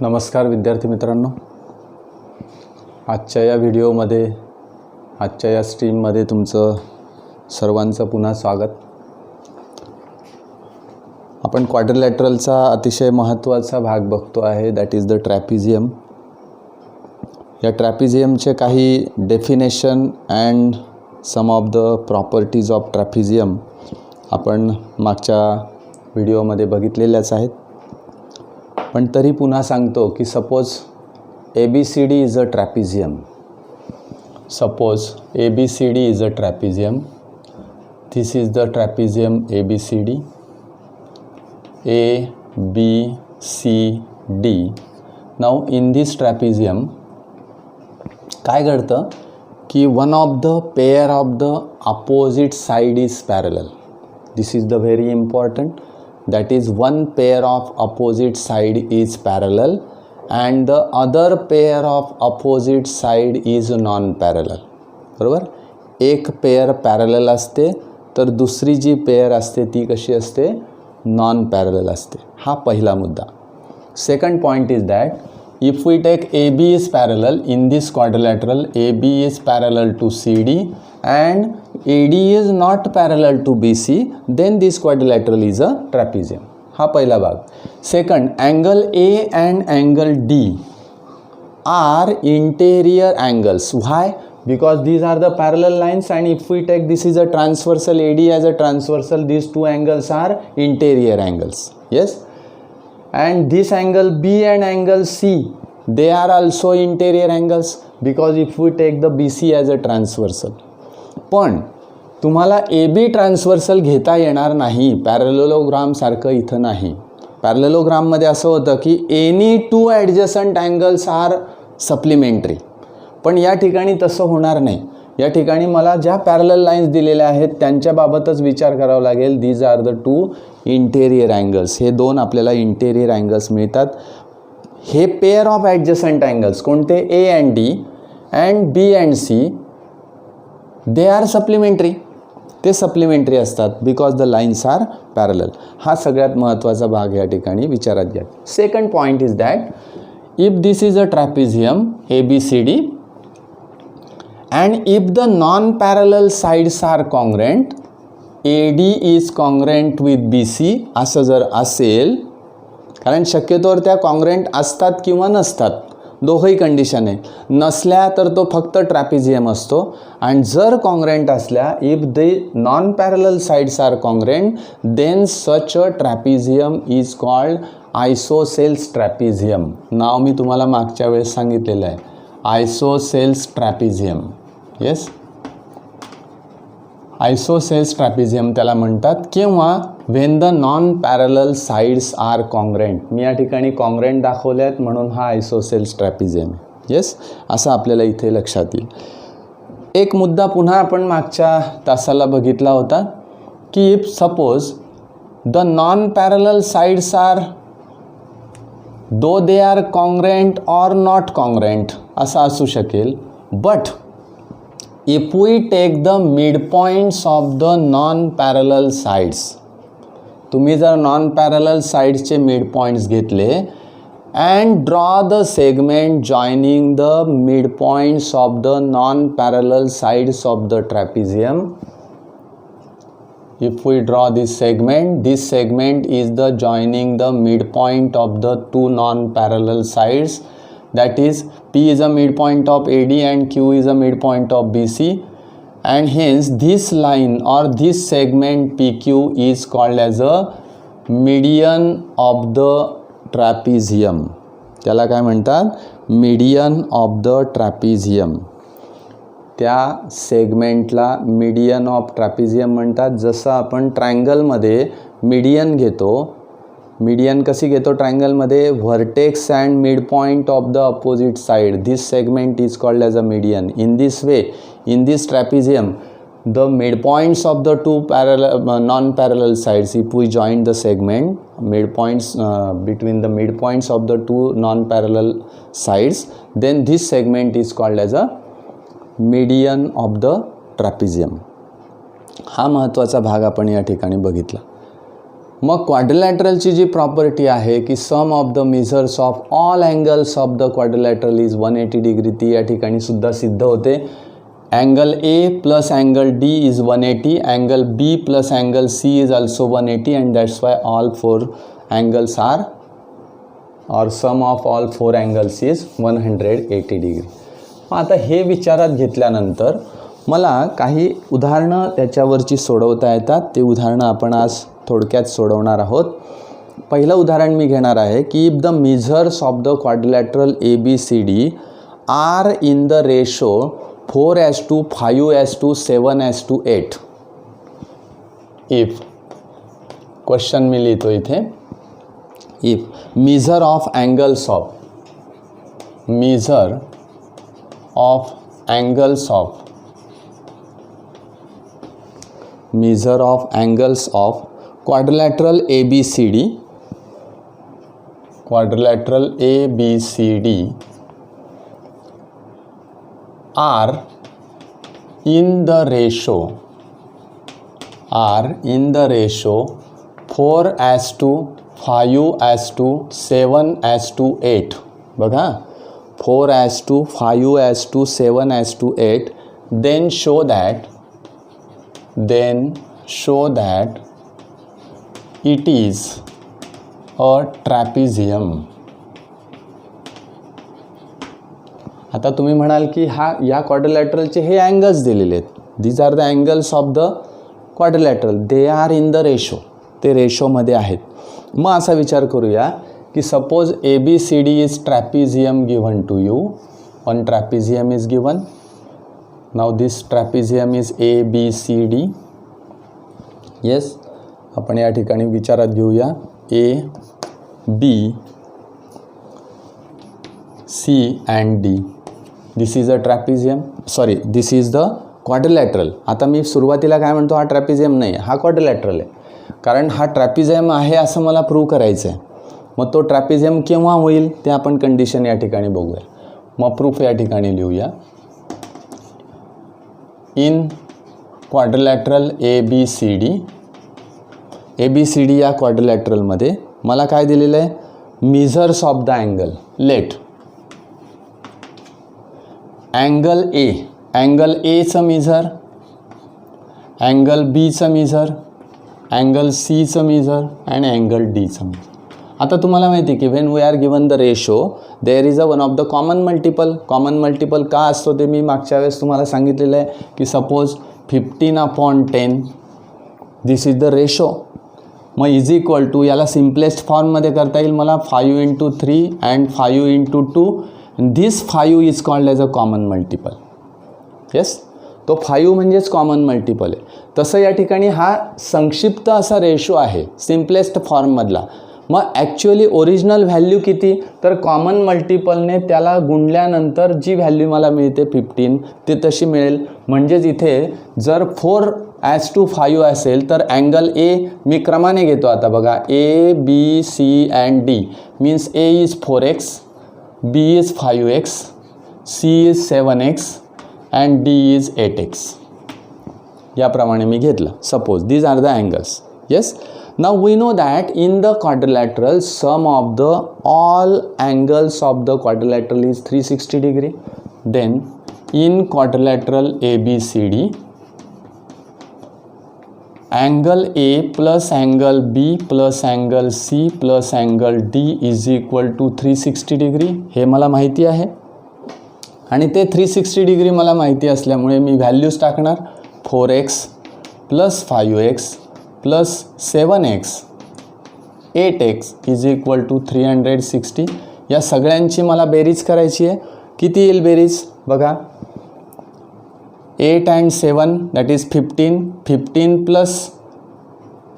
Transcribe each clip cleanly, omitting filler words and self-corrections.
नमस्कार विद्यार्थी मित्रांनो, आजच्या या व्हिडिओमध्ये आजच्या या स्ट्रीममध्ये तुमचं सर्वांचं पुन्हा स्वागत। आपण क्वाड्रिलॅटरलचा अतिशय महत्त्वाचा भाग बघतो आहे, दॅट इज द ट्रॅपिझियम। या ट्रॅपिझियमचे काही definition and some of the properties of trapezium आपण मागच्या व्हिडिओमध्ये बघितलेल्याच आहेत, पण तरी पुन्हा सांगतो की suppose ABCD is a ट्रॅपिझियम। Suppose ABCD is a ट्रॅपिझियम, this is the ट्रॅपिझियम ABCD, A B C D। Now in this ट्रॅपिझियम काय घडतं की one of the pair of the opposite side is parallel. This is the very important, that is one pair of opposite side is parallel and the other pair of opposite side is non-parallel। बरोबर, एक pair parallel असते तर दुसरी जी pair असते ती कशी असते, non parallel असते। हा पहिला मुद्दा। Second point is that if we take AB is parallel in this quadrilateral, AB is parallel to CD and AD is not parallel to BC, then this quadrilateral is a trapezium। हा पहिला भाग। Second, angle A and angle D are interior angles। Why? Because these are the parallel lines and if we take this is a transversal, AD as a transversal, these two angles are interior angles। Yes, and this angle B and angle C, they are also interior angles because if we take the BC as a transversal। पण तुम्हाला AB transversal घेता येणार नाही, parallelogram सारखं इथं नाही। पॅरलेलोग्राममध्ये असं होतं की any two adjacent angles are supplementary, पण या ठिकाणी तसं होणार नाही। या ठिकाणी मला ज्या पॅरलल लाईन्स दिलेल्या आहेत त्यांच्याबाबतच विचार करावा लागेल। These are the two interior angles. हे दोन आपल्याला इंटेरियर अँगल्स मिळतात। हे पेअर ऑफ ॲडजसंट अँगल्स कोणते, A and D and B and C, they are supplementary. ते सप्लिमेंटरी असतात because the lines are parallel. हा सगळ्यात महत्त्वाचा भाग या ठिकाणी विचारात घ्या। Second point is that if this is a trapezium ABCD and if the non-parallel sides are congruent, AD is congruent with BC असं जर असेल, कारण शक्यतोवर त्या कॉन्ग्रेंट असतात किंवा नसतात, दोघंही कंडिशन आहे। नसल्या तर तो फक्त ट्रॅपिझियम असतो आणि जर कॉन्ग्रेंट असल्या, if the non parallel sides are congruent, then such a trapezium is called isosceles trapezium. नाव मी तुम्हाला मागच्या वेळेस सांगितलेलं आहे, आयसोसेल्स ट्रॅपिझियम। येस, आयसोसेल्स ट्रॅपिझियम त्याला म्हणतात, किंवा when the non parallel sides are congruent. मी या ठिकाणी कॉन्ग्रेंट दाखवले आहेत म्हणून हा आयसोसेल्स ट्रॅपिझियम आहे। येस, असं आपल्याला इथे लक्षात येईल। एक मुद्दा पुन्हा आपण मागच्या तासाला बघितला होता की if suppose the non parallel sides are two they are congruent or not congruent असं असू शकेल, but if we take the midpoints of the non-parallel sides, तुम्ही जर नॉन पॅरलल साइड्सचे मिडपॉइंट्स घेतले and draw the segment joining the midpoints of the non-parallel sides of the trapezium, if we draw this segment is the joining the midpoint of the two non-parallel sides, that is P is a midpoint of AD and Q is a midpoint of BC, and hence this line or this segment PQ is called as a median of the trapezium। त्याला काय म्हणतात, median of the trapezium। त्या सेगमेंटला median of trapezium म्हणतात। जसं आपण ट्रायंगलमध्ये median घेतो, median कशी घेतो ट्रायंगलमध्ये, vertex and mid point of the opposite side, this segment is called as a median. In this way, in this trapezium, the mid points of the two non parallel sides, if we join the segment, mid points between the mid points of the two non parallel sides, then this segment is called as a median of the trapezium. हा महत्त्वाचा भाग आपण या ठिकाणी बघितला। मग क्वाड्रिलॅटरलची जी property आहे की sum of the measures of all angles of the quadrilateral is 180 degree, ती या ठिकाणी सुद्धा सिद्ध होते. Angle A plus angle D is 180, angle B plus angle C is also 180 and that's why all four angles are or sum of all four angles is 180 degree. आता हे विचारात घेतल्यानंतर मला काही उदाहरणं त्याच्यावरची सोडवता येतात. ते उदाहरणं आपण आज थोडक्यात सोडवणार आहोत. पहिलं उदाहरण मी घेणार आहे की if the measures of the quadrilateral ABCD are in the ratio 4:5, 5:7, 7:8. If question मी लिहितो इथे, if measure of angles of quadrilateral ABCD are in the ratio 4:5, 7:8. बघा 4:5, 7:8. then show that it is a trapezium. आता तुम्ही म्हणाल की या क्वाड्रिलॅटरलचे हे अँगल्स दिलेले आहेत. These are the angles of the quadrilateral, they are in the ratio, ते रेशोमध्ये आहेत. मग असा विचार करूया की suppose ABCD is trapezium given to you. One trapezium is given. नाव this trapezium is ABCD. Yes, आपण या ठिकाणी विचारात घेऊया ABC and D. This is a trapezium, sorry this is the quadrilateral. आता मी सुरुवातीला काय म्हणतो, हा ट्रॅपिझियम नाही, हा क्वाड्रिलॅटरल आहे. कारण हा ट्रॅपिझियम आहे असं मला प्रूव्ह करायचं आहे. मग तो ट्रॅपिझियम केव्हा होईल ते आपण कंडिशन या ठिकाणी बघूया. मग प्रूफ या ठिकाणी लिहूया. इन क्वाड्रिलॅटरल ABCD या क्वाड्रिलॅटरलमध्ये मला काय दिलेलं आहे, measures of the angle. Let angle एचं मेजर, अँगल बीचं मेजर, अँगल सीचं मेजर अँड अँगल डीचं मेजर. आता तुम्हाला माहिती आहे की when we are given the ratio there is a one of the common multiple. का असतो ते मी मागच्या वेळेस तुम्हाला सांगितलेलं आहे की suppose 15/10 this is the ratio. मग इज इक्वल टू, याला सिम्पलेस्ट फॉर्ममध्ये करता येईल मला, 5 × 3 and 5 × 2. This 5 is called as a common multiple. Yes, तो 5 म्हणजेच कॉमन मल्टिपल आहे. तसं या ठिकाणी हा संक्षिप्त असा रेशो आहे सिम्पलेस्ट फॉर्ममधला. मग ॲक्च्युअली ओरिजिनल व्हॅल्यू किती, तर कॉमन मल्टिपलने त्याला गुणल्यानंतर जी व्हॅल्यू मला मिळते 15 ती तशी मिळेल. म्हणजेच इथे जर 4:5 असेल तर अँगल ए मी क्रमाने घेतो. आता बघा ABC and D means A is 4x, B is 5x, C is 7x and D is 8x. याप्रमाणे मी घेतलं. Suppose these are the angles. Yes, now we know that in the quadrilateral sum of the all angles of the quadrilateral is 360 degree. Then in quadrilateral ABCD angle A plus angle B plus angle C plus angle D is equal to 360 degree. हे मला माहिती आहे आणि ते 360 degree मला माहिती असल्यामुळे मी values टाकणार. 4x plus 5x plus 7x 8x is equal to 360. या सगळ्यांची मला बेरीज करायची आहे. किती येईल बेरीज बघा, 8 and 7 that is 15, 15 plus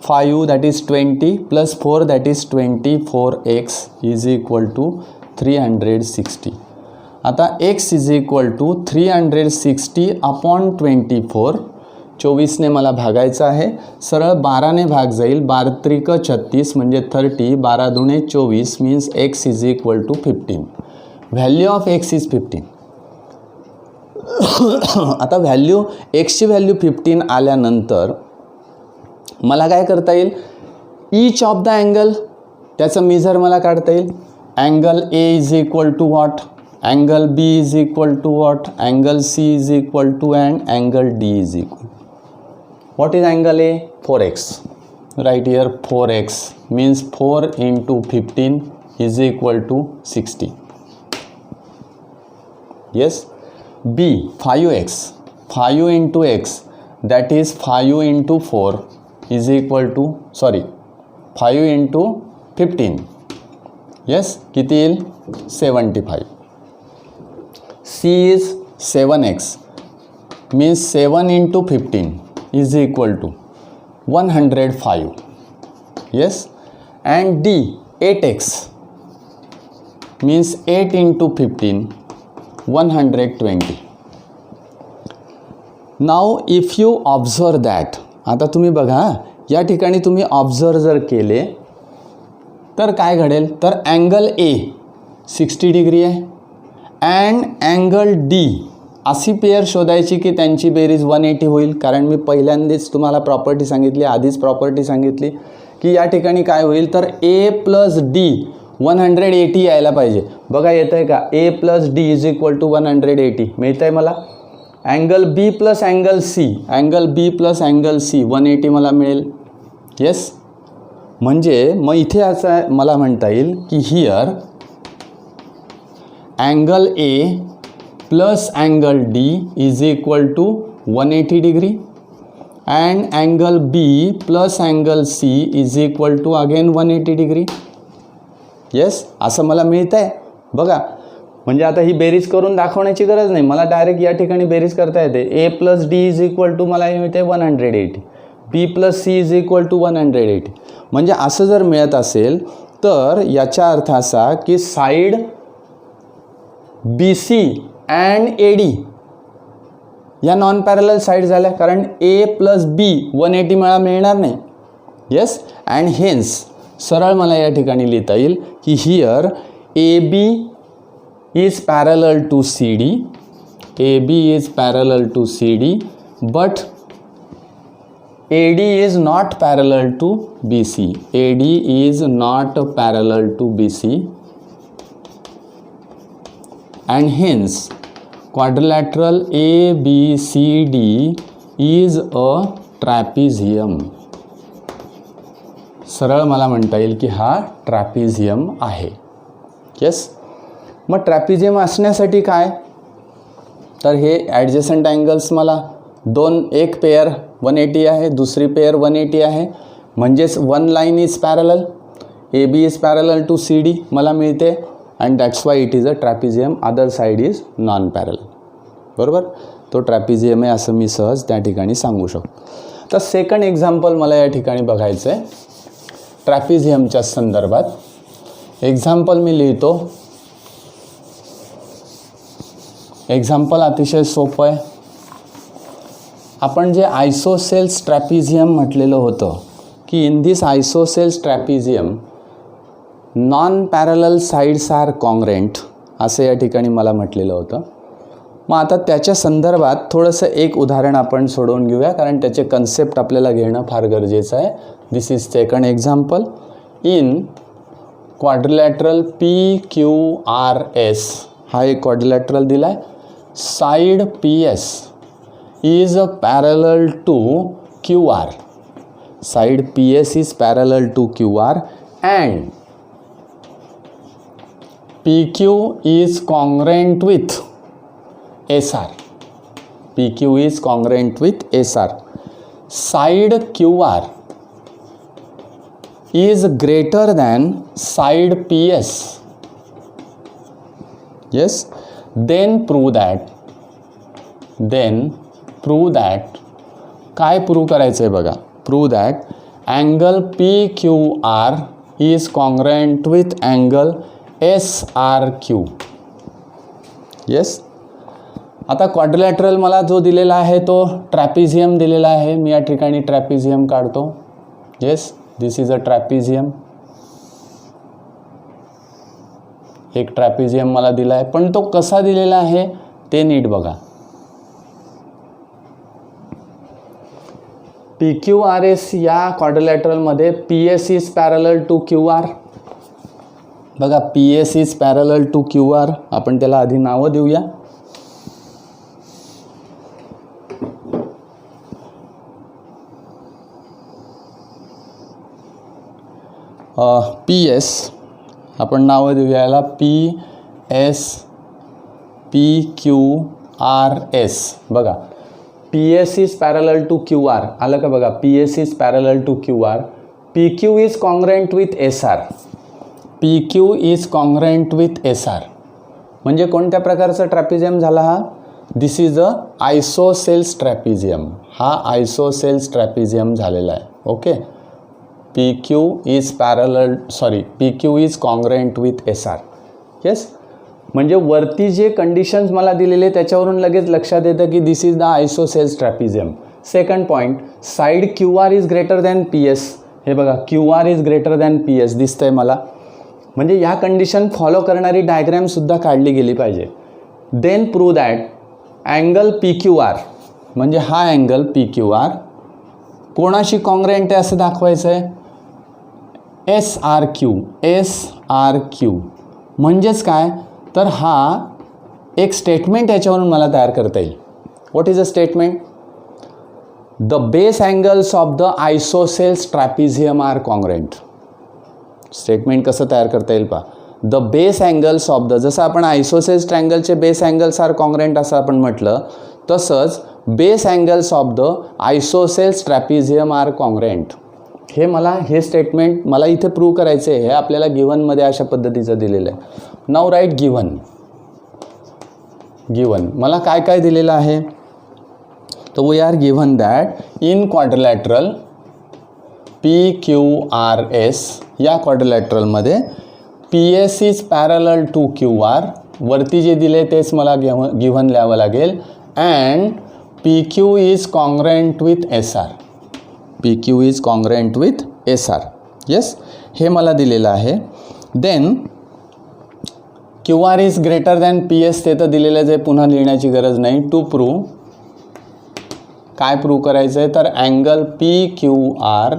5 that is 20 plus 4 that is 24x is equal to 360. आता x is equal to 360/24. 24ने मला भागायचं आहे. सरळ 12ने भाग जाईल. 12 × 36 म्हणजे 30. 12 × 2 = 24 means x is equal to 15. Value of x is 15. आता एक्सची व्हॅल्यू 15 आल्यानंतर मला काय करता येईल, ईच ऑफ द अँगल, त्याचं मेजर मला काढता येईल. Angle A is equal to what, angle B is equal to what, angle C is equal to and angle D is equal. What is angle A? 4x. Right here 4x means 4 into 15 is equal to 60. Yes. B 5x, 5 into x, that is 5 into 4 is equal to 5 into 15. Yes, किती येईल? 75. C is 7x means 7 into 15 is equal to 105. Yes, and D 8x means 8 into 15 120. Now if you observe that, आता तुम्ही बघा या ठिकाणी तुम्ही observe जर केले तर काय घडेल, तर अँगल ए 60 डिग्री आहे अँड अँगल डी अशी पेअर शोधायची की त्यांची बेरीज 180 होईल. कारण मी पहिल्यांदाच तुम्हाला प्रॉपर्टी सांगितली, आधीच प्रॉपर्टी सांगितली की या ठिकाणी काय होईल, तर ए प्लस डी 180 यायला पाहिजे. बघा येतं आहे का, A plus D is equal to 180 मिळतं आहे मला. Angle B plus angle C, angle B plus angle C 180 मला मिळेल. येस, म्हणजे मग इथे असं मला म्हणता येईल की here angle A plus angle D is equal to 180 degree and angle B plus angle C is equal to again 180 degree. Yes, असं मला मिळतं आहे. बघा म्हणजे आता ही बेरीज करून दाखवण्याची गरज नाही, मला डायरेक्ट या ठिकाणी बेरीज करता येते. A plus D is equal to मला मिळते 180, B plus C is equal to 180. म्हणजे असं जर मिळत असेल तर याचा अर्थ असा की side B C and A D या नॉन पॅरलल साईड झाल्या, कारण ए प्लस बी 180 मला मिळणार नाही. येस, अँड हेन्स सरळ मला या ठिकाणी लिहिता येईल की here A B is parallel to C D, A B is parallel to C D but AD is not parallel to BC. AD is not parallel to BC and hence quadrilateral ABCD is a trapezium. सरळ मला म्हणता येईल की हा ट्रॅपिझियम आहे. Yes, मग ट्रॅपिझियम असण्यासाठी काय, तर हे ॲडजसंट अँगल्स मला एक पेअर 180 आहे, दुसरी पेअर 180 आहे, म्हणजेच one line is parallel, A B is parallel to C D मला मिळते and that's why it is a trapezium. Other side is non parallel. बरोबर, तो ट्रॅपिझियम आहे असं मी सहज त्या ठिकाणी सांगू शकतो. तर सेकंड एक्झाम्पल मला या ठिकाणी बघायचं आहे ट्रॅपिझियमच्या संदर्भात. एक्झाम्पल मी लिहितो. एक्झाम्पल अतिशय सोपं आहे. आपण जे आयसोसेल्स ट्रॅपिझियम म्हटलेलं होतं की in this isosceles trapezium non parallel sides are congruent असं या ठिकाणी मला म्हटलेलं होतं. मग आता त्याच्या संदर्भात थोडंसं एक उदाहरण आपण सोडवून घेऊया, कारण त्याचे कन्सेप्ट आपल्याला घेणं फार गरजेचं आहे. This is second example. In quadrilateral P Q R S हा एक क्वाड्रिलॅटरल दिला आहे. Side P S is parallel to QR. Side PS is parallel to QR and PQ is congruent with SR. PQ is congruent with SR. Side QR is greater than side PS. Yes, then prove that काय prove करायचं आहे बघा. Prove that angle P Q R is congruent with angle S R Q. Yes, आता quadrilateral मला जो दिलेला आहे तो ट्रॅपिझियम दिलेला आहे. मी या ठिकाणी ट्रॅपिझियम काढतो. Yes, this is a ट्रॅपिझियम. एक ट्रॅपिझियम मला दिला आहे, पण तो कसा दिलेला आहे ते नीट बघा. पी क्यू आर एस या क्वाड्रिलॅटरलमध्ये P S is parallel to Q R. बघा, P S is parallel to Q R. आपण त्याला आधी नावं देऊया. पी एस आपण नावं देऊया याला P S P Q R S. बघा, P S is parallel to Q R. आलं का बघा, P S is parallel to Q R. P Q is congruent with S R. P Q is congruent with S R. म्हणजे कोणत्या प्रकारचा trapezium झाला हा? This is a isosceles trapezium. हा isosceles trapezium झालेला आहे. Okay. P Q is parallel P Q is congruent with S R. Yes. म्हणजे वरती जे कंडिशन्स मला दिलेले त्याच्यावरून लगेच लक्षात येतं की this is the isosceles trapezium. Second point, side Q R is greater than P S. हे बघा, Q R is greater than P S दिसतंय मला. म्हणजे या कंडिशन फॉलो करणारी डायग्रॅमसुद्धा काढली गेली पाहिजे. Then prove that angle P Q R, म्हणजे हा अँगल पी क्यू आर कोणाशी कॉन्ग्रंट आहे असं दाखवायचं आहे? S R Q. S R Q म्हणजेच काय? तर हा एक स्टेटमेंट याच्यावरून मला तयार करता येईल. What is a statement? The base angles of the isosceles trapezium are congruent. Statement कसं तयार करता येईल पहा. The base angles of the, जसं आपण आयसोसेल्स ट्रँगलचे बेस अँगल्स आर कॉन्ग्रंट असं आपण म्हटलं, तसंच base angles of the isosceles trapezium are congruent. हे स्टेटमेंट मला इथे प्रूव्ह करायचं आहे. हे आपल्याला गिव्हनमध्ये अशा पद्धतीचं दिलेलं आहे. Now write given. मला काय काय दिलेलं आहे? तर we are given that in quadrilateral P Q R S या क्वाड्रिलॅटरलमध्ये P S is parallel to Q R. वरती जे दिले तेच मला गिव्हन लिहावं लागेल. And P Q is congruent with S R. P Q is congruent with S R. Yes, हे मला दिलेलं आहे. Then Q R is greater than P S, ते तर दिलेलं आहे, पुन्हा लिहिण्याची गरज नाही. टू प्रूव्ह, काय प्रूव्ह करायचं आहे? तर angle P Q R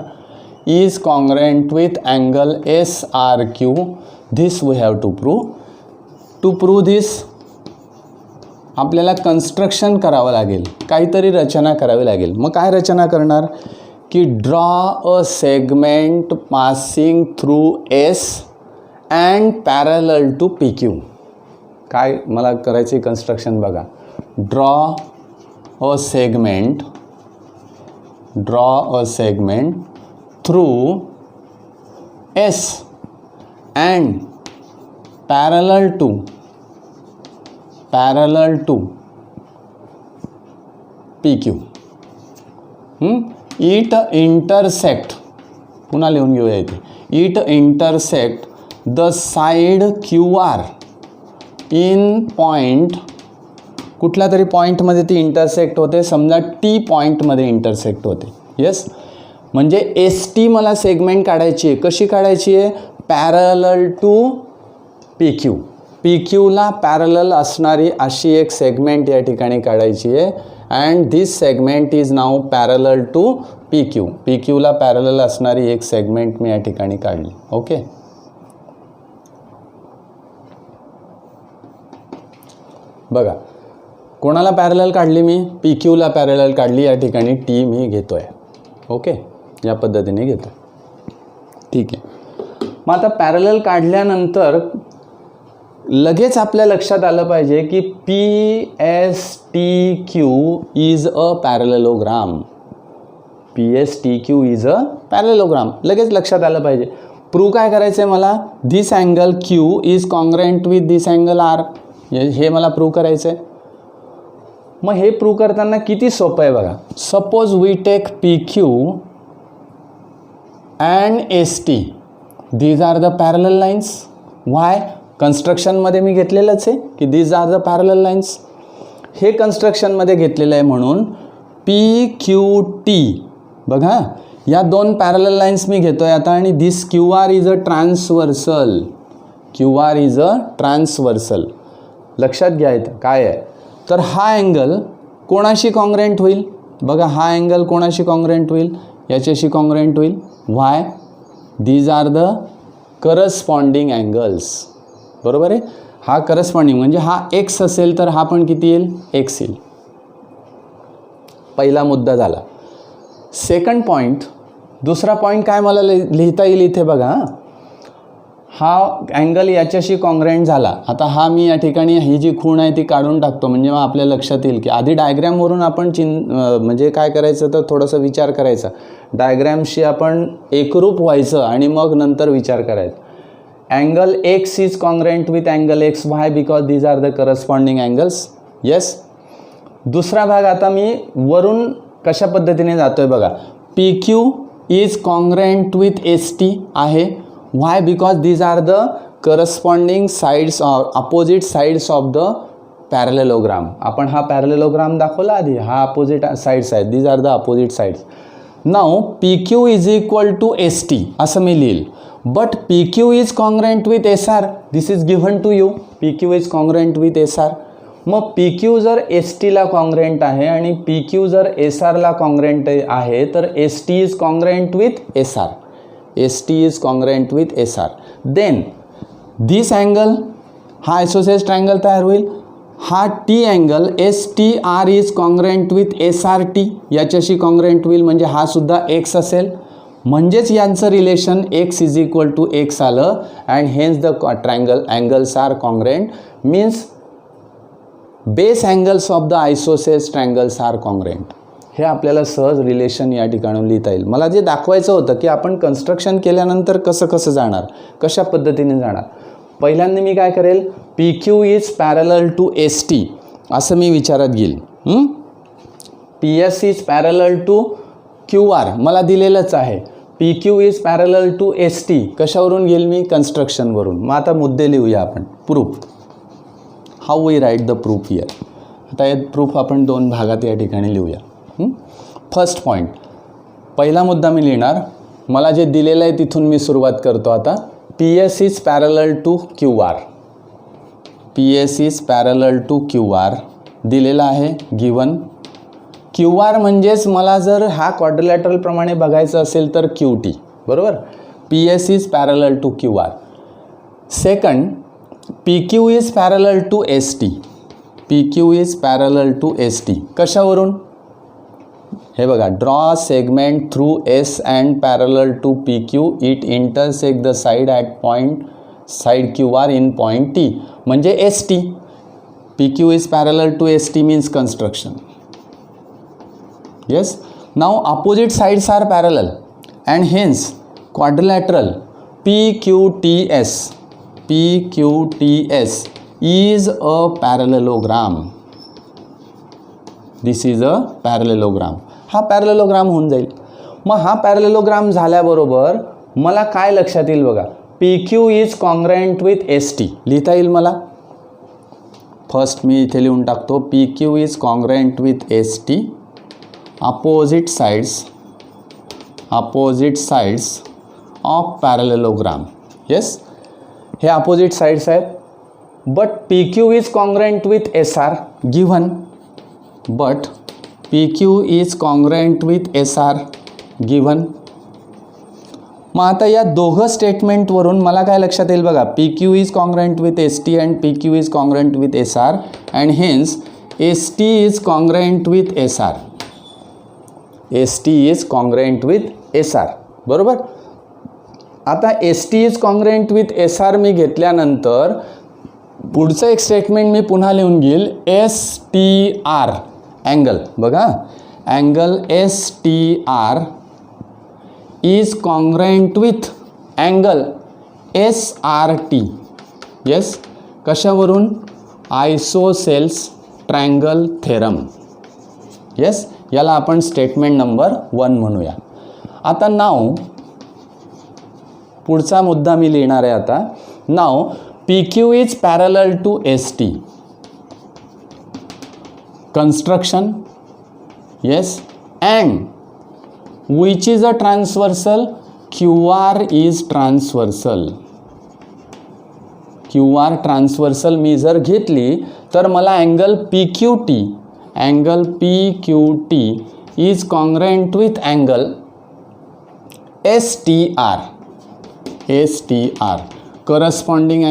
is congruent with angle S R Q. This we have to prove. To prove this आपल्याला कन्स्ट्रक्शन करावं लागेल, काहीतरी रचना करावी लागेल. मग काय रचना करणार? की draw a segment passing through S and parallel to P Q. काय मला करायचे कन्स्ट्रक्शन बघा. Draw a segment through S and parallel to P Q. It intersect, पुन्हा लिहून घेऊया इथे. It intersect the side Q R in point, कुठल्या तरी पॉईंटमध्ये ती इंटरसेक्ट होते. समजा टी पॉईंटमध्ये इंटरसेक्ट होते. येस, म्हणजे एस टी मला सेगमेंट काढायची आहे. कशी काढायची आहे? Parallel to P Q. P क्यूला पॅरलल असणारी अशी एक सेगमेंट या ठिकाणी काढायची आहे. And this segment is now parallel to P Q. P क्यूला पॅरलल असणारी एक सेगमेंट मी या ठिकाणी काढली. ओके. बघा, कोणाला पॅरलल काढली मी? पी क्यूला पॅरलल काढली. या ठिकाणी टी मी घेतो आहे. ओके, या पद्धतीने घेतो. ठीक आहे. मग आता पॅरलल काढल्यानंतर लगेच आपल्या लक्षात आलं पाहिजे की P S T Q is a parallelogram. P S T Q is a parallelogram. लगेच लक्षात आलं पाहिजे. प्रूव्ह काय करायचं आहे मला? This angle Q is congruent with this angle R. हे मला प्रूव्ह करायचं आहे. मग हे प्रूव्ह करताना किती सोपं आहे बघा. Suppose we take P Q and S T. These are the parallel lines. Why? कन्स्ट्रक्शनमध्ये मी घेतलेलंच आहे की these are the parallel lines. हे कन्स्ट्रक्शनमध्ये घेतलेलं आहे म्हणून पी क्यू टी. बघा, या दोन पॅरलल लाईन्स मी घेतो आहे आता. आणि this Q R is a transversal. Q R is a transversal. लक्षात घ्या इथं काय आहे. तर हा अँगल कोणाशी कॉन्ग्रंट होईल? बघा हा अँगल कोणाशी कॉन्ग्रंट होईल, याच्याशी कॉन्ग्रंट होईल. Why, these are the corresponding angles. बरोबर आहे. हा करस्पॉन्डिंग म्हणजे हा एक्स असेल तर हा पण किती येईल, एक्स येईल. पहिला मुद्दा झाला. सेकंड पॉईंट, दुसरा पॉईंट काय मला लिहिता येईल इथे बघा. हा अँगल याच्याशी कॉन्ग्रंट झाला. आता हा मी या ठिकाणी ही जी खूण आहे ती काढून टाकतो, म्हणजे मग आपल्या लक्षात येईल की आधी डायग्रॅमवरून आपण म्हणजे काय करायचं तर थोडंसं विचार करायचा. डायग्रॅमशी आपण एकरूप व्हायचं आणि मग नंतर विचार करायचा. Angle X is congruent with angle X Y because these are the corresponding angles. Yes. दुसरा भाग आता मी वरून कशा पद्धतीने जातोय बघा. P Q is congruent with S T आहे. Why because these are the corresponding sides opposite sides of the parallelogram. आपण हा पॅरलेलोग्राम दाखवला आधी, हा अपोजिट साइड्स आहेत. These are the opposite sides. Now P Q is equal to S T असं मी लिहिल. But P Q is congruent with S R. This is given to you. P Q is congruent with S R. मग P Q जर S टीला congruent आहे आणि P Q जर S आरला कॉन्ग्रंट आहे तर S T is congruent with S R. S T is congruent with S R. Then this angle, हा आयसोसेलेस ट्रायंगल तयार होईल. हा T angle S T R is congruent with S R T, याच्याशी congruent होईल म्हणजे हा सुद्धा X असेल. म्हणजेच यांचं relation X is equal to X आलं. And hence the triangle angles are congruent. Means base angles of the isosceles triangles are congruent. हे आपल्याला सहज रिलेशन या ठिकाणी लिहिता येईल. मला जे दाखवायचं होतं की आपण कन्स्ट्रक्शन केल्यानंतर कसं जाणार, कशा पद्धतीने जाणार. पहिल्यांदा मी काय करेल, P Q is parallel to S T असं मी विचारात घेईल. P S is parallel to Q R मला दिलेलंच आहे. P Q is parallel to S T कशावरून घेईल मी, कन्स्ट्रक्शनवरून. मग आता मुद्दे लिहूया आपण. Proof. How we write the proof here. आता हे प्रूफ आपण दोन भागात या ठिकाणी लिहूया. फर्स्ट पॉईंट, पहिला मुद्दा मी लिहिणार. मला जे दिलेलं आहे तिथून मी सुरुवात करतो आता. P S is parallel to Q R. P S is parallel to Q R दिलेला आहे, गिवन. क्यू आर म्हणजेच मला जर हा क्वाड्रिलॅटरल प्रमाणे बघायचं असेल तर क्यू टी. बरोबर. P S is parallel to Q R. Second, P Q is parallel to S T. P Q is parallel to S T कशावरून, हे बघा. Draw segment through S and parallel to P Q. It intersect the side at point side Q R in point T. म्हणजे S T. P Q is parallel to S T means construction. Yes. Now opposite sides R parallel and hence quadrilateral P Q T S. P Q T S is a parallelogram. This is a parallelogram. हा parallelogram होऊन जाईल. मग हा parallelogram झाल्याबरोबर मला काय लक्षात येईल बघा. P Q is congruent with S T लिहिता येईल मला. फर्स्ट मी इथे लिहून टाकतो. P Q is congruent with S T. Opposite sides of parallelogram. Yes. हे अपोजिट साइड्स आहेत. But P Q is congruent with S R given. But P Q is congruent with S R given. मग आता या दोघं स्टेटमेंटवरून मला काय लक्षात येईल बघा. P Q is congruent with S T and P Q is congruent with S R and hence S T is congruent with S R. S T is congruent with S R. बरोबर. आता S T is congruent with S R मी घेतल्यानंतर पुढचं एक statement मी पुन्हा लिहून घेईल. एस टी आर अँगल बघा. Angle S T R is congruent with angle S R T. Yes. कशावरून, आयसोसेल्स ट्रायंगल थेरम. येस. याला आपण स्टेटमेंट नंबर 1 म्हणूया. आता नाव पुढचा मुद्दा मी लिहिणार आहे आता. Now P Q is parallel to S T. construction, yes, and which is a transversal, QR is transversal. QR transversal मी जर घेतली तर मला angle PQT is congruent with angle STR. corresponding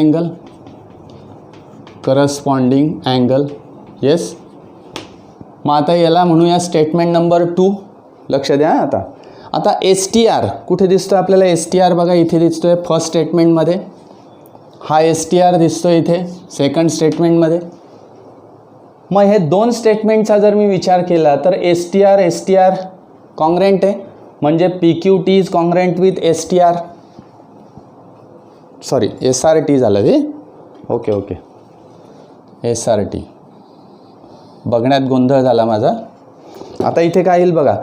angle. Yes. मग आता याला म्हणूया स्टेटमेंट नंबर 2. लक्ष द्या. आता STR कुठे दिसतो आपल्याला? STR बघा इथे दिसतोय फर्स्ट स्टेटमेंटमध्ये. हा STR दिसतोय इथे सेकंड स्टेटमेंटमध्ये. मग हे दोन स्टेटमेंटचा जर मी विचार केला तर STR कॉन्ग्रेंट आहे. म्हणजे PQT is congruent with STR. Sorry SRT झालं ते. Okay SRT. बघण्यात गोंधळ झाला माझा. आता इथे काय येईल बघा,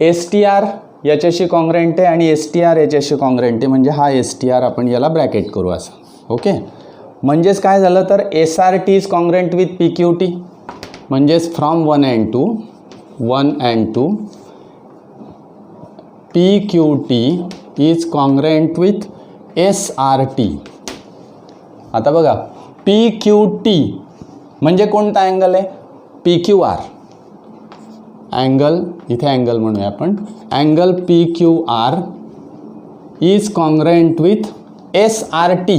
STR याच्याशी कॉन्ग्रेंट आहे आणि STR याच्याशी कॉन्ग्रेंट आहे. म्हणजे हा STR आपण याला ब्रॅकेट करू असं. ओके. म्हणजेच काय झालं तर SRT is congruent with PQT. म्हणजेच from 1 and 2 PQT is congruent with SRT. आता बघा PQT म्हणजे कोणता अँगल आहे? PQR. अँगल इथे अँगल म्हणूया आपण. Angle PQR is congruent with SRT.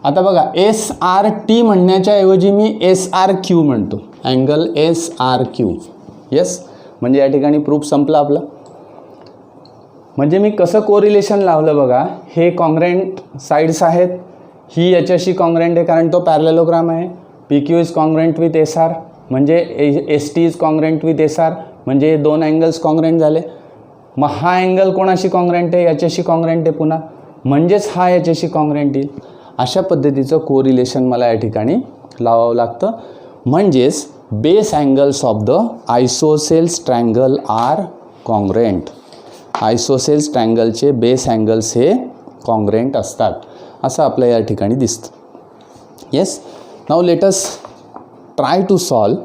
आता बघा SRT म्हणण्याच्या ऐवजी मी SRQ म्हणतो. Angle SRQ. येस. म्हणजे या ठिकाणी प्रूफ संपला आपला. म्हणजे मी कसं कोरिलेशन लावलं बघा. हे कॉन्ग्रेंट साईड्स आहेत. ही याच्याशी कॉन्ग्रेंट आहे कारण तो पॅरलेलोग्राम आहे. PQ is congruent with SR म्हणजे ST is congruent with SR म्हणजे दोन अँगल्स कॉन्ग्रेंट झाले. मग हा अँगल कोणाशी कॉन्ग्रेंट आहे? याच्याशी कॉन्ग्रेंट आहे पुन्हा. म्हणजेच हा याच्याशी कॉन्ग्रेंट येईल. अशा पद्धतीचं कोरिलेशन मला या ठिकाणी लावावं लागतं. म्हणजेच base angles of the isosceles triangle are congruent. Isosceles ट्रँगलचे बेस अँगल्स हे कॉन्ग्रेंट असतात असं आपल्या या ठिकाणी दिसतं. Yes. Now let us try to solve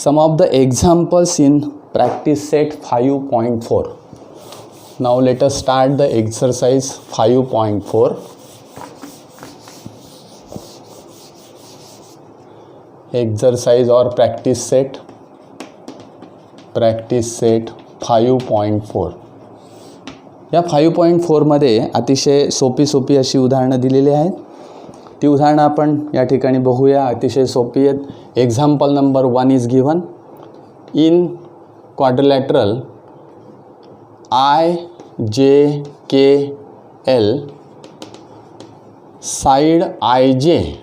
some of the examples in practice set 5.4. Now let us start the exercise 5.4. Exercise or practice set 5.4. या 5.4 मध्ये अतिशय सोपी अशी उदाहरणं दिलेली आहेत. ती उदाहरणं आपण या ठिकाणी बघूया. अतिशय सोपी आहेत. Example number 1 is given. In quadrilateral IJKL side IJ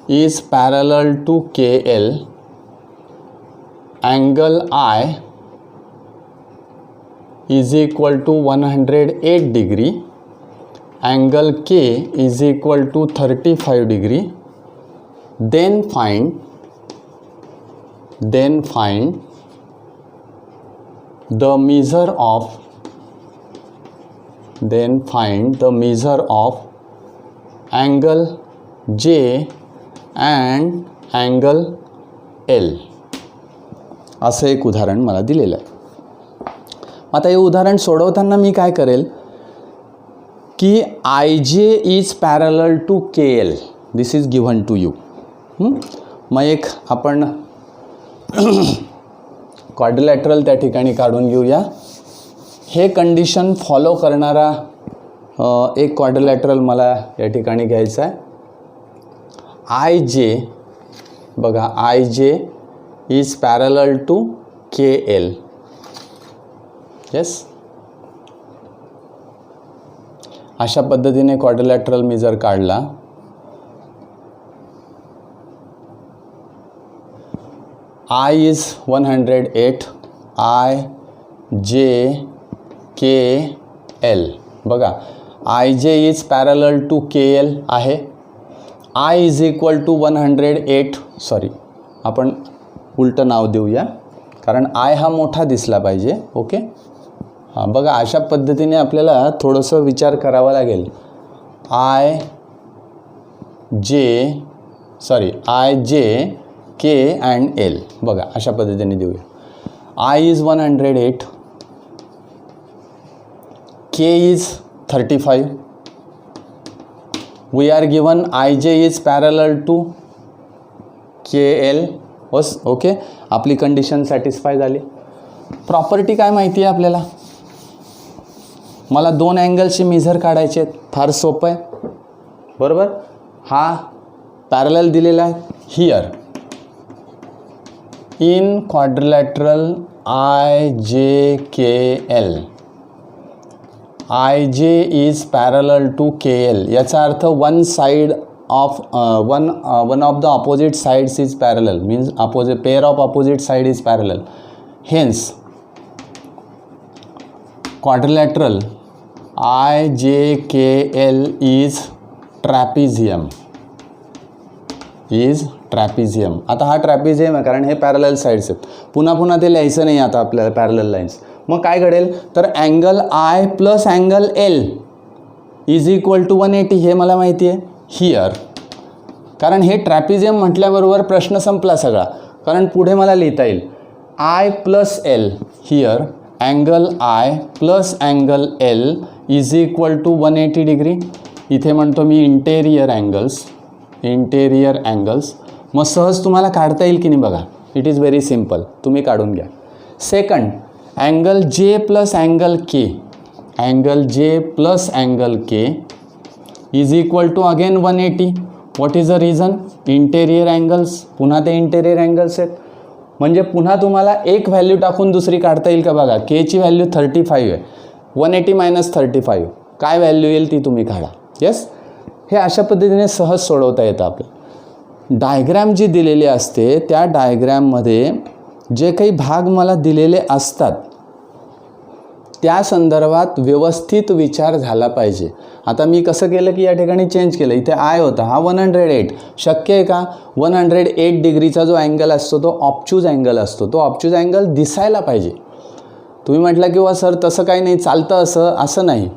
is parallel to KL. Angle I is equal to 108 degree. Angle K is equal to 35 degree. Then find the measure of angle J and angle L. असं एक उदाहरण मला दिलेलं आहे. आता हे उदाहरण सोडवताना मी काय करेल की IJ is parallel to KL. This is given to you. मग एक आपण क्वाड्रिलॅटरल त्या ठिकाणी काढून घेऊया. हे कंडिशन फॉलो करणारा एक क्वाड्रिलॅटरल मला या ठिकाणी घ्यायचा आहे. IJ बघा IJ is parallel to KL. Yes. अशा पद्धतीने क्वाड्रिलॅटरल मी जर काढला I इज 108 IJKL. बघा IJ is parallel to KL आहे. I is equal to 108. Sorry आपण उलटं नाव देऊया कारण I हा मोठा दिसला पाहिजे. ओके. हां बघा अशा पद्धतीने आपल्याला थोडंसं विचार करावा लागेल. IJK and L. बघा अशा पद्धतीने देऊया. I is 108. K is 35. We are given IJ is parallel to KL. Bus okay. आपली कंडिशन सॅटिस्फाय झाली. प्रॉपर्टी काय माहिती आहे आपल्याला? मला दोन अँगलचे मेजर काढायचे आहेत, फार सोपं आहे बरोबर. हा पॅरलल दिलेला आहे here in quadrilateral IJKL. IJ is parallel to KL. याचा अर्थ one side of one of the opposite sides is parallel, means pair of opposite side is parallel. Hence quadrilateral IJKL is trapezium. आता हा ट्रॅपिझियम आहे कारण हे parallel sides आहेत. पुन्हा ते लिहायचं नाही आता आपल्याला पॅरलल लाईन्स. मग काय घडेल तर angle I plus angle L is equal to 180. हे मला माहिती आहे हिअर, कारण हे ट्रॅपिझियम म्हटल्याबरोबर प्रश्न संपला सगळा. कारण पुढे मला लिहिता येईल I plus L here angle I plus angle L is equal to 180 degree. इथे म्हणतो मी इंटेरियर अँगल्स. मग सहज तुम्हाला काढता येईल की नाही बघा. इट इज व्हेरी सिम्पल, तुम्ही काढून घ्या. Second angle J plus angle K is equal to again 180. What is the reason? Interior angles. पुन्हा ते इंटेरियर अँगल्स आहेत म्हणजे पुन्हा तुम्हाला एक व्हॅल्यू टाकून दुसरी काढता येईल का बघा. के ची व्हॅल्यू 35 आहे. 180 मायनस 35 काय व्हॅल्यू येईल ती तुम्ही काढा. येस, हे अशा पद्धतीने सहज सोडवता येतं आपल्याला. डायग्रॅम जी दिलेली असते त्या डायग्रॅममध्ये जे काही भाग मला दिलेले असतात त्या संदर्भात व्यवस्थित विचार झाला पाहिजे. आता मी कसं केलं की या ठिकाणी चेंज केलं. इथे I होता, हा 108. शक्य आहे का 108 डिग्रीचा जो अँगल असतो तो ऑब्च्यूज अँगल असतो. तो ऑब्च्यूज अँगल दिसायला पाहिजे. तुम्ही म्हटलं की वा सर तसं काही नाही चालतं असं नाही.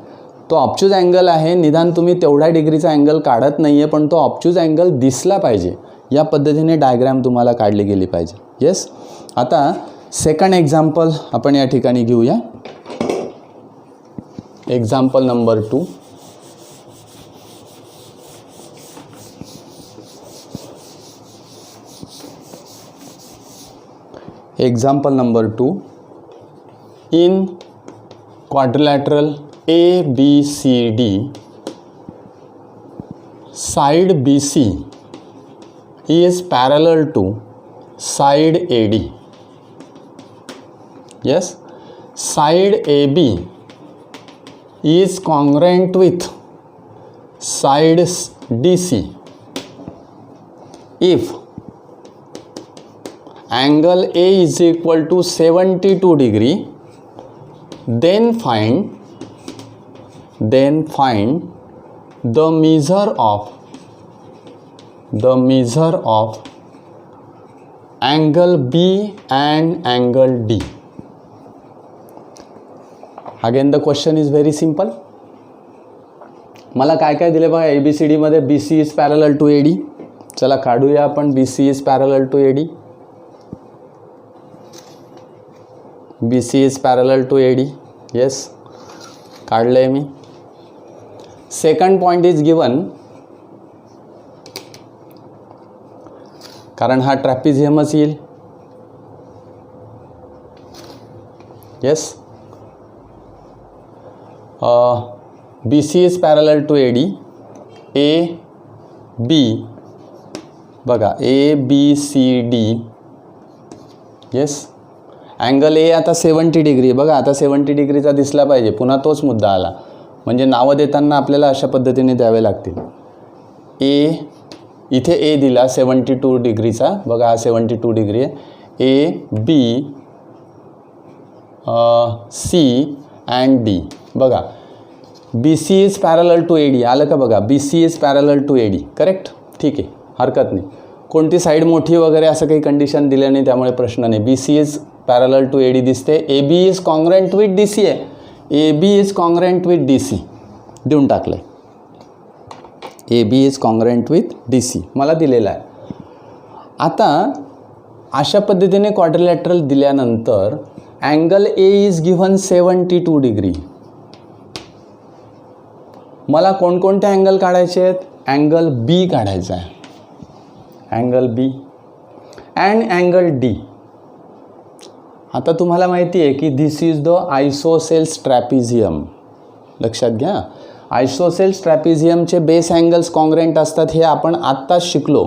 तो ऑब्च्यूज अँगल आहे, निदान तुम्ही तेवढ्या डिग्रीचा अँगल काढत नाही आहे पण तो ऑब्च्यूज अँगल दिसला पाहिजे. या पद्धतीने डायग्रॅम तुम्हाला काढली गेली पाहिजे. येस, आता सेकंड एक्झाम्पल आपण या ठिकाणी घेऊया. Example number 2. Example number 2. In quadrilateral ABCD, side BC is parallel to side AD. Yes, side AB is congruent with side DC. If angle A is equal to 72 degree, then find the measure of angle B and angle D. Again the question is very simple. मला काय काय दिले बघा. ABCD मध्ये BC is parallel to AD. चला काढूया आपण. BC is parallel to AD. BC is parallel to AD. Yes, काढले मी. सेकंड पॉइंट इज गिवन, कारण हा ट्रॅपिझियमच येईल. Yes, BC is parallel to AD. AB बघा ABCD. येस, अँगल ए आता 70 degree. बघा आता 70 डिग्रीचा दिसला पाहिजे. पुन्हा तोच मुद्दा आला म्हणजे नावं देताना आपल्याला अशा पद्धतीने द्यावे लागतील. ए इथे ए दिला 72 डिग्रीचा. बघा हा 72 डिग्री आहे. A B C and D. बघा BC is parallel to AD. आलं का बघा. BC is parallel to AD. Correct, ठीक आहे, हरकत नाही. कोणती साईड मोठी वगैरे असं काही कंडिशन दिलं नाही त्यामुळे प्रश्न नाही. BC is parallel to AD दिसते. AB is congruent with DC आहे. AB is congruent with DC देऊन टाकलं आहे. AB is congruent with DC मला दिलेलं आहे. आता अशा पद्धतीने क्वाड्रिलॅटरल दिल्यानंतर angle A is given 72 degree. मला कोणकोणते अँगल काढायचे आहेत? अँगल B काढायचा आहे, angle B and angle D. आता तुम्हाला माहिती आहे की दिस इज द आयसोसेल्स ट्रॅपिझियम. लक्षात घ्या, आयसोसेल्स ट्रॅपिझियमचे बेस अँगल्स कॉन्ग्रेंट असतात हे आपण आत्ताच शिकलो.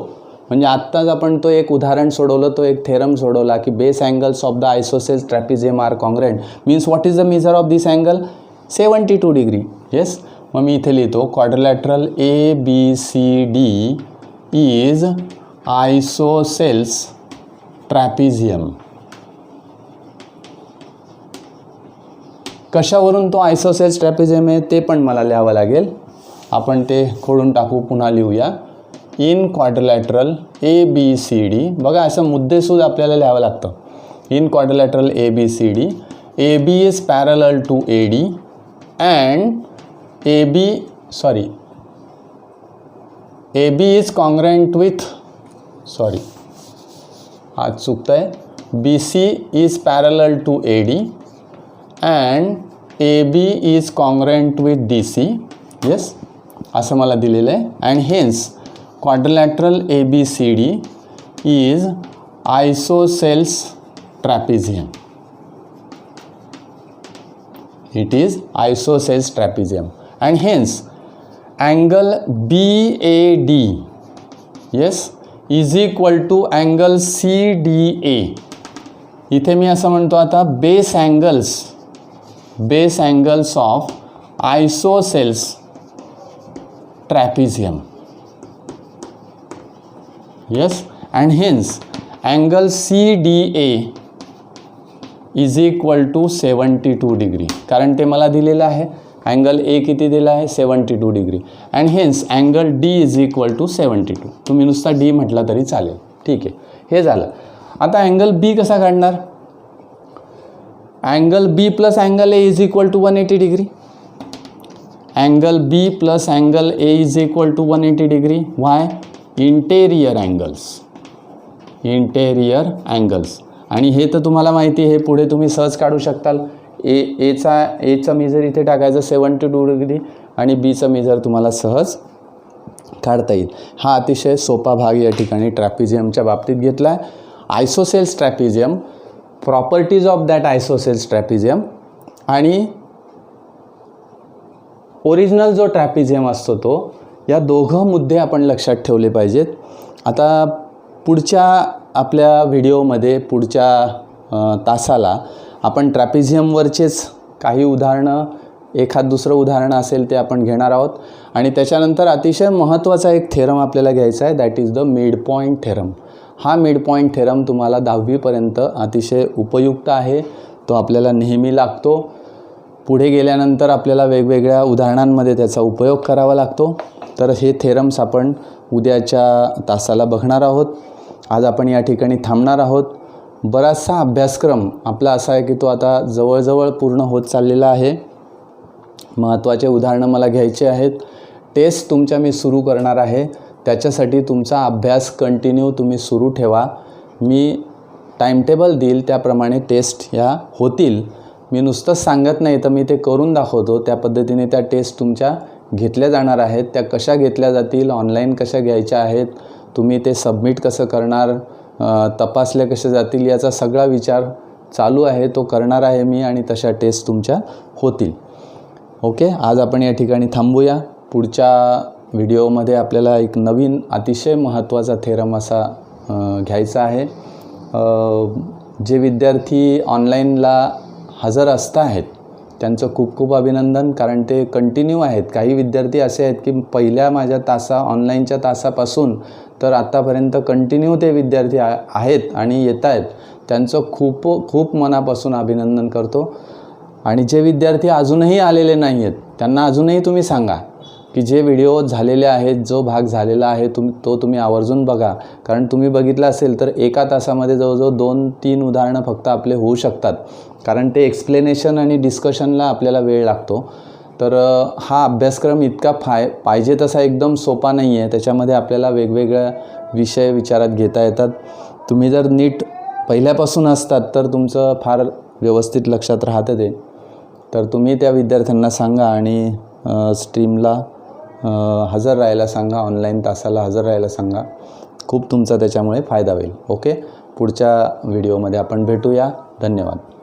म्हणजे आत्ताच आपण तो एक उदाहरण सोडवलं, तो एक थेरम सोडवला की base angles of the isosceles trapezium are congruent. Means what is the measure of this angle? 72 degree. Yes. मग मी इथे लिहितो quadrilateral ABCD is isosceles trapezium. कशावरून तो आयसोसेल्स ट्रॅपिझियम आहे ते पण मला लिहावं लागेल. आपण ते खोडून टाकू, पुन्हा लिहूया. इन क्वाड्रिलॅटरल ABCD, बघा असं मुद्देसूद आपल्याला लिहावं लागतं. In quadrilateral ABCD, AB is parallel to AD and AB is congruent with, आज चुकतं आहे, BC is parallel to AD and AB is congruent with DC. Yes, असं मला दिलेलं आहे. And hence quadrilateral ABCD is isosceles trapezium. It is isosceles trapezium and hence angle BAD, yes, is equal to angle CDA. इथे मी असं म्हणतो आता base angles of isosceles trapezium. Yes, and hence angle CDA is equal to 72 degree. कारण ते मला दिलेलं आहे. Angle A किती दिला आहे? 72 degree. And hence angle D is equal to 72. तुम्ही नुसता D म्हटला तरी चालेल. ठीक आहे, हे झालं. आता अँगल B कसा काढणार? Angle B plus angle A is equal to 180 degree. Angle B plus angle A is equal to 180 degree. Why? Interior angles. आणि हे तर तुम्हाला माहिती आहे, हे पुढे तुम्ही सहज काढू शकताल. एचा मेजर इथे टाकायचं 72 डिग्री आणि बीचं मेजर तुम्हाला सहज काढता येईल. हा अतिशय सोपा भाग या ठिकाणी ट्रॅपिझियमच्या बाबतीत घेतला आहे. Isosceles trapezium, properties of that isosceles trapezium आणि ओरिजिनल जो ट्रॅपिझियम असतो तो, या दोघं मुद्दे आपण लक्षात ठेवले पाहिजेत. आता पुढच्या आपल्या व्हिडिओमध्ये, पुढच्या तासाला आपण ट्रॅपिझियमवरचेच काही उदाहरणं, एखाद दुसरं उदाहरण असेल ते आपण घेणार आहोत. आणि त्याच्यानंतर अतिशय महत्त्वाचा एक थेरम आपल्याला घ्यायचा आहे, that is the mid point theorem. हा मिड पॉईंट थेरम तुम्हाला 10वीपर्यंत अतिशय उपयुक्त आहे. तो आपल्याला नेहमी लागतो. पुढे गेल्यानंतर आपल्याला वेगवेगळ्या उदाहरणांमध्ये त्याचा उपयोग करावा लागतो. तर हे थेरम्स आपण उद्याच्या तासाला बघणार आहोत. आज आपण या ठिकाणी थांबणार आहोत. बराचसा अभ्यासक्रम आपला असा आहे की तो आता जवळजवळ पूर्ण होत चाललेला आहे. महत्त्वाचे उदाहरणं मला घ्यायचे आहेत. टेस्ट तुमच्या मी सुरू करणार आहे. त्याच्यासाठी तुमचा अभ्यास कंटिन्यू तुम्ही सुरू ठेवा. मी टाईमटेबल देईल त्याप्रमाणे टेस्ट ह्या होतील. मी नुसतंच सांगत नाही, तर मी ते करून दाखवतो. त्या पद्धतीने त्या टेस्ट तुमच्या घेतल्या जाणार आहेत. त्या कशा घेतल्या जातील, ऑनलाईन कशा घ्यायच्या आहेत, तुम्ही ते सबमिट कसं करणार, तपासल्या कशा जातील, याचा सगळा विचार चालू आहे. तो करणार आहे मी आणि तशा टेस्ट तुमच्या होतील. ओके, आज आपण या ठिकाणी थांबूया. पुढच्या व्हिडिओमध्ये आपल्याला एक नवीन अतिशय महत्त्वाचा थेरम असा घ्यायचा आहे. जे विद्यार्थी ऑनलाईनला हजर आहेत त्यांचं खूप खूप अभिनंदन, कारण ते कंटिन्यू आहेत. काही विद्यार्थी असे आहेत की पहिल्या माझ्या ऑनलाईनच्या तासापासून तर आत्तापर्यंत कंटिन्यू ते विद्यार्थी आहेत आणि येत आहेत. त्यांचं खूप खूप मनापासून अभिनंदन करतो. आणि जे विद्यार्थी अजूनही आलेले नाही आहेत त्यांना अजूनही तुम्ही सांगा की जे व्हिडिओ झालेले आहेत, जो भाग झालेला आहे तो तुम्ही आवर्जून बघा. कारण तुम्ही बघितलं असेल तर एका तासामध्ये जवळजवळ 2-3 उदाहरणं फक्त आपले होऊ शकतात. कारण ते एक्सप्लेनेशन आणि डिस्कशनला आपल्याला वेळ लागतो. तर हा अभ्यासक्रम इतका पाहिजे तसा एकदम सोपा नाही आहे. त्याच्यामध्ये आपल्याला वेगवेगळ्या विषय विचारात घेता येतात. तुम्ही जर नीट पहिल्यापासून असतात तर तुमचं फार व्यवस्थित लक्षात राहतं ते. तर तुम्ही त्या विद्यार्थ्यांना सांगा आणि स्ट्रीमला हजर राहायला सांगा, ऑनलाईन तासाला हजर राहायला सांगा. खूप तुमचा त्याच्यामुळे फायदा होईल. ओके, पुढच्या व्हिडिओमध्ये आपण भेटूया. धन्यवाद.